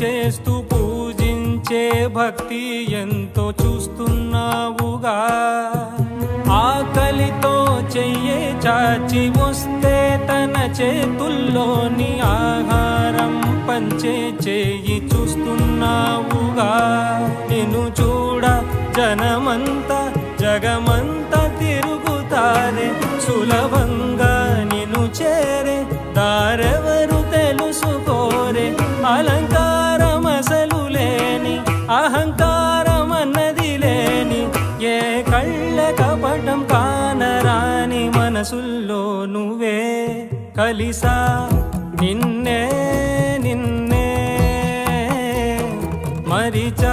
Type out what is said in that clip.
చేస్తూ పూజించే భక్తి ఎంతో చూస్తున్నావుగా. ఆకలితో చెయ్యే చాచి వస్తే తన చేతుల్లోని ఆహారం పంచే చేయి చూస్తున్నావుగా. నిన్ను చూడ జనమంతా జగమంతా తిరుగుతారే, సులభంగా నిన్ను చేరే దారెవరు తెలుసుకోరే. అలంకారం అసలు లేని అహంకారం అన్నది లేని, ఏ కళ్ళ కపటం కానరాని మనసుల్లో నువ్వే కలిసా నిన్నే నిన్నే మరిచా